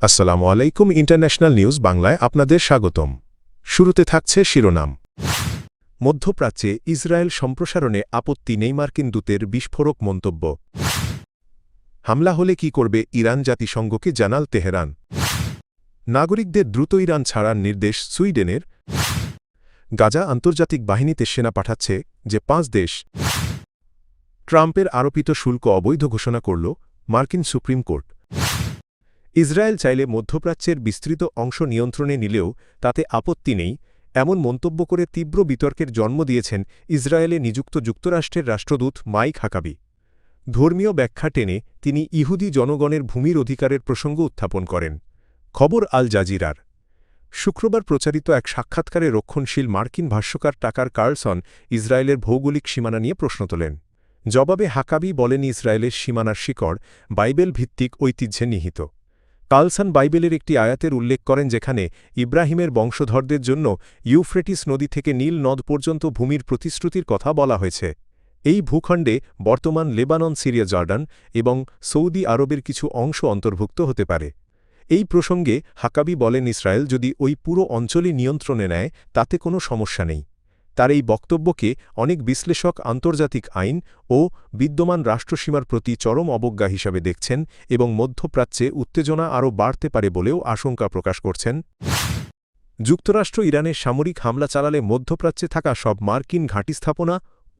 আসসালামু আলাইকুম international news বাংলায় আপনাদের স্বাগতম। শুরুতে থাকছে শিরোনাম। মধ্যপ্রাচ্যে ইসরায়েল সম্প্রসারণে আপত্তি নেই মার্কিন দূতের বিস্ফোরক মন্তব্য। হামলা হলে কি করবে ইরান, জাতিসংঘকে জানাল তেহরান। নাগরিকদের দ্রুত ইরান ছাড়ার নির্দেশ সুইডেনের। গাজা আন্তর্জাতিক বাহিনীতে সেনা পাঠাচ্ছে যে 5 দেশ। ট্রাম্পের আরোপিত শুল্ক অবৈধ ঘোষণা করল মার্কিন সুপ্রিম কোর্ট। ইসরায়েল চাইলে মধ্যপ্রাচ্যের বিস্তৃত অংশ নিয়ন্ত্রণে নিলেও তাতে আপত্তি নেই, এমন মন্তব্য করে তীব্র বিতর্কের জন্ম দিয়েছেন ইসরায়েলে নিযুক্ত যুক্তরাষ্ট্রের রাষ্ট্রদূত মাইক হাকাবি। ধর্মীয় ব্যাখ্যা টেনে তিনি ইহুদি জনগণের ভূমির অধিকারের প্রসঙ্গ উত্থাপন করেন। খবর আল জাজিরার। শুক্রবার প্রচারিত এক সাক্ষাৎকারে রক্ষণশীল মার্কিন ভাষ্যকার টাকার কার্লসন ইসরায়েলের ভৌগোলিক সীমানা নিয়ে প্রশ্ন তোলেন। জবাবে হাকাবি বলেন, ইসরায়েলের সীমানার শিকড় বাইবেল ভিত্তিক ঐতিহ্যে নিহিত। কার্লসন বাইবেলের একটি আয়াতের উল্লেখ করেন যেখানে ইব্রাহিমের বংশধরদের জন্য ইউফ্রেটিস নদী থেকে নীল নদ পর্যন্ত ভূমির প্রতিশ্রুতির কথা বলা হয়েছে। এই ভূখণ্ডে বর্তমান লেবানন, সিরিয়া, জর্ডান এবং সৌদি আরবের কিছু অংশ অন্তর্ভুক্ত হতে পারে। এই প্রসঙ্গে হাকাবি বলেন, ইসরায়েল যদি ওই পুরো অঞ্চলই নিয়ন্ত্রণে নেয় তাতে কোনো সমস্যা নেই। তার এই বক্তব্যকে অনেক বিশ্লেষক আন্তর্জাতিক আইন ও বিদ্যমান রাষ্ট্রসীমার প্রতি চরম অবজ্ঞা হিসাবে দেখছেন এবং মধ্যপ্রাচ্যে উত্তেজনা আরও বাড়তে পারে বলেও আশঙ্কা প্রকাশ করছেন। যুক্তরাষ্ট্র ইরানে সামরিক হামলা চালালে মধ্যপ্রাচ্যে থাকা সব মার্কিন ঘাঁটি স্থাপনা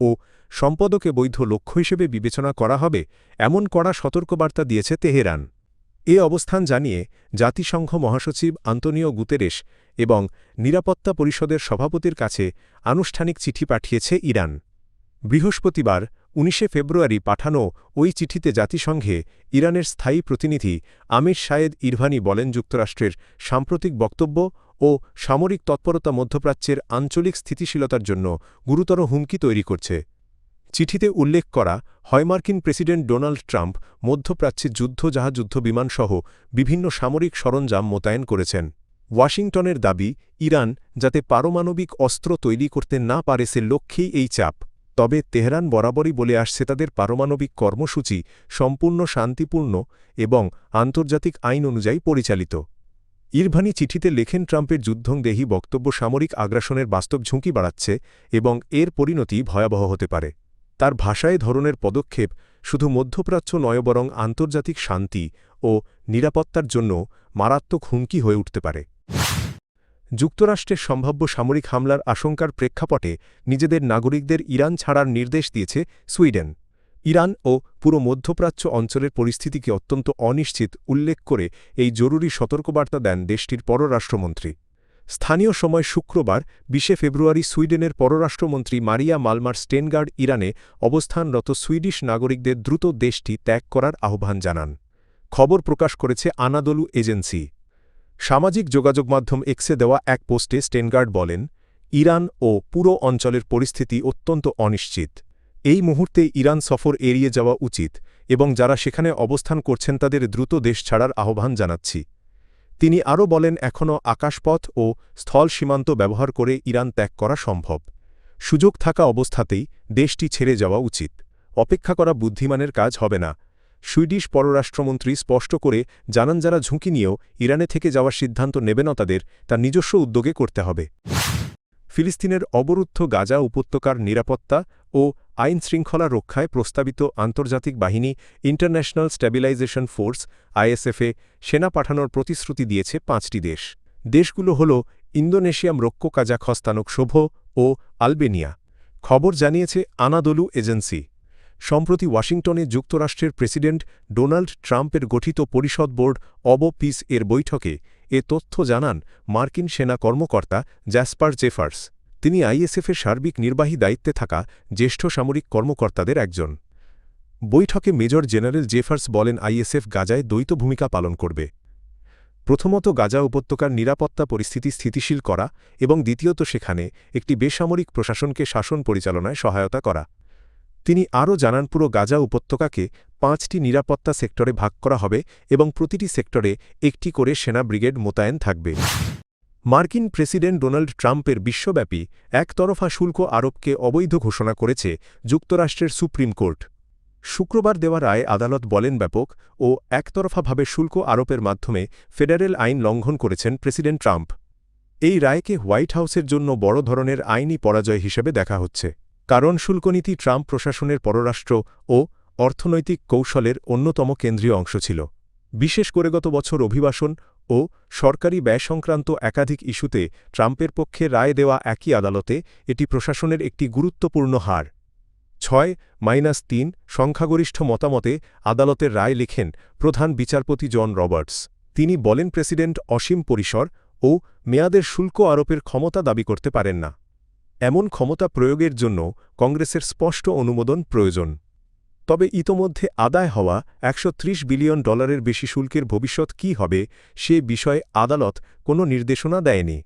ও সম্পদকে বৈধ লক্ষ্য হিসেবে বিবেচনা করা হবে, এমন কড়া সতর্কবার্তা দিয়েছে তেহরান। এ অবস্থান জানিয়ে জাতিসংঘ মহাসচিব আন্তোনিও গুতেরেস এবং নিরাপত্তা পরিষদের সভাপতির কাছে আনুষ্ঠানিক চিঠি পাঠিয়েছে ইরান। বৃহস্পতিবার 19 ফেব্রুয়ারি পাঠানো ওই চিঠিতে জাতিসংঘে ইরানের স্থায়ী প্রতিনিধি আমির শায়েদ ইরভানি বলেন, যুক্তরাষ্ট্রের সাম্প্রতিক বক্তব্য ও সামরিক তৎপরতা মধ্যপ্রাচ্যের আঞ্চলিক স্থিতিশীলতার জন্য গুরুতর হুমকি তৈরি করছে। চিঠিতে উল্লেখ করা হয়, মার্কিন প্রেসিডেন্ট ডোনাল্ড ট্রাম্প মধ্যপ্রাচ্যে যুদ্ধজাহাজ, যুদ্ধবিমানসহ বিভিন্ন সামরিক সরঞ্জাম মোতায়েন করেছেন। ওয়াশিংটনের দাবি, ইরান যাতে পারমাণবিক অস্ত্র তৈরি করতে না পারে সে লক্ষ্যেই এই চাপ। তবে তেহরান বরাবরই বলে আসছে তাদের পারমাণবিক কর্মসূচি সম্পূর্ণ শান্তিপূর্ণ এবং আন্তর্জাতিক আইন অনুযায়ী পরিচালিত। ইরভানি চিঠিতে লেখেন, ট্রাম্পের যুদ্ধংদেহী বক্তব্য সামরিক আগ্রাসনের বাস্তব ঝুঁকি বাড়াচ্ছে এবং এর পরিণতি ভয়াবহ হতে পারে। তার ভাষায় ধরনের পদক্ষেপ শুধু মধ্যপ্রাচ্য নয় বরং আন্তর্জাতিক শান্তি ও নিরাপত্তার জন্য মারাত্মক হুমকি হয়ে উঠতে পারে। যুক্তরাষ্ট্রের সম্ভাব্য সামরিক হামলার আশঙ্কার প্রেক্ষাপটে নিজেদের নাগরিকদের ইরান ছাড়ার নির্দেশ দিয়েছে সুইডেন। ইরান ও পুরো মধ্যপ্রাচ্য অঞ্চলের পরিস্থিতিকে অত্যন্ত অনিশ্চিত উল্লেখ করে এই জরুরি সতর্কবার্তা দেন দেশটির পররাষ্ট্রমন্ত্রী। স্থানীয় সময় শুক্রবার 20 ফেব্রুয়ারি সুইডেনের পররাষ্ট্রমন্ত্রী মারিয়া মালমার স্টেনগার্ড ইরানে অবস্থানরত সুইডিশ নাগরিকদের দ্রুত দেশটি ত্যাগ করার আহ্বান জানান। খবর প্রকাশ করেছে আনাদোলু এজেন্সি। সামাজিক যোগাযোগ মাধ্যম এক্সে দেওয়া এক পোস্টে স্টেনগার্ড বলেন, ইরান ও পুরো অঞ্চলের পরিস্থিতি অত্যন্ত অনিশ্চিত। এই মুহূর্তে ইরান সফর এড়িয়ে যাওয়া উচিত এবং যারা সেখানে অবস্থান করছেন তাদের দ্রুত দেশ ছাড়ার আহ্বান জানাচ্ছি। তিনি আরও বলেন, এখনও আকাশপথ ও স্থল সীমান্ত ব্যবহার করে ইরান ত্যাগ করা সম্ভব। সুযোগ থাকা অবস্থাতেই দেশটি ছেড়ে যাওয়া উচিত। অপেক্ষা করা বুদ্ধিমানের কাজ হবে না। সুইডিশ পররাষ্ট্রমন্ত্রী স্পষ্ট করে জানান, যারা ঝুঁকি নিয়েও ইরানে থেকে যাওয়ার সিদ্ধান্ত নেবেন তাদের তার নিজস্ব উদ্যোগে করতে হবে। ফিলিস্তিনের অবরুদ্ধ গাজা উপত্যকার নিরাপত্তা ও আইন শৃঙ্খলা রক্ষায় প্রস্তাবিত আন্তর্জাতিক বাহিনী ইন্টারন্যাশনাল স্ট্যাবিলাইজেশন ফোর্স আইএসএফে সেনা পাঠানোর প্রতিশ্রুতি দিয়েছে 5টি দেশ। দেশগুলো হল ইন্দোনেশিয়া, মরক্কো, কাজাখস্তান ও আলবেনিয়া। খবর জানিয়েছে আনাদোলু এজেন্সি। সম্প্রতি ওয়াশিংটনে যুক্তরাষ্ট্রের প্রেসিডেন্ট ডোনাল্ড ট্রাম্পের গঠিত পরিষদ বোর্ড অব পিস এর বৈঠকে এ তথ্য জানান মার্কিন সেনা কর্মকর্তা জ্যাসপার জেফার্স। তিনি আইএসএফের সার্বিক নির্বাহী দায়িত্বে থাকা জ্যেষ্ঠ সামরিক কর্মকর্তাদের একজন। বৈঠকে মেজর জেনারেল জেফার্স বলেন, আইএসএফ গাজায় দ্বৈত ভূমিকা পালন করবে। প্রথমত, গাজা উপত্যকার নিরাপত্তা পরিস্থিতি স্থিতিশীল করা এবং দ্বিতীয়ত, সেখানে একটি বেসামরিক প্রশাসনকে শাসন পরিচালনায় সহায়তা করা। তিনি আরও জানান, পুরো গাজা উপত্যকাকে 5টি নিরাপত্তা সেক্টরে ভাগ করা হবে এবং প্রতিটি সেক্টরে একটি করে সেনা ব্রিগেড মোতায়েন থাকবে। মার্কিন প্রেসিডেন্ট ডোনাল্ড ট্রাম্পের বিশ্বব্যাপী একতরফা শুল্ক আরোপকে অবৈধ ঘোষণা করেছে যুক্তরাষ্ট্রের সুপ্রিম কোর্ট। শুক্রবার দেওয়া রায়ে আদালত বলেন ব্যাপক ও একতরফাভাবে শুল্ক আরোপের মাধ্যমে ফেডারেল আইন লঙ্ঘন করেছেন প্রেসিডেন্ট ট্রাম্প। এই রায়কে হোয়াইট হাউসের জন্য বড় ধরনের আইনি পরাজয় হিসেবে দেখা হচ্ছে, কারণ শুল্কনীতি ট্রাম্প প্রশাসনের পররাষ্ট্র ও অর্থনৈতিক কৌশলের অন্যতম কেন্দ্রীয় অংশ ছিল। বিশেষ করে গত বছর অভিবাসন ও সরকারি ব্যয় সংক্রান্ত একাধিক ইস্যুতে ট্রাম্পের পক্ষে রায় দেওয়া একই আদালতে এটি প্রশাসনের একটি গুরুত্বপূর্ণ হার। 6-3 সংখ্যাগরিষ্ঠ মতামতে আদালতের রায় লেখেন প্রধান বিচারপতি জন রবার্টস। তিনি বলেন প্রেসিডেন্ট অসীম পরিসর ও মেয়াদের শুল্ক আরোপের ক্ষমতা দাবি করতে পারেন না। এমন ক্ষমতা প্রয়োগের জন্য কংগ্রেসের স্পষ্ট অনুমোদন প্রয়োজন। তবে ইতোমধ্যে আদায় হওয়া $130 বিলিয়ন বেশি শুল্কের ভবিষ্যৎ কী হবে সে বিষয়ে আদালত কোনো নির্দেশনা দেয়নি।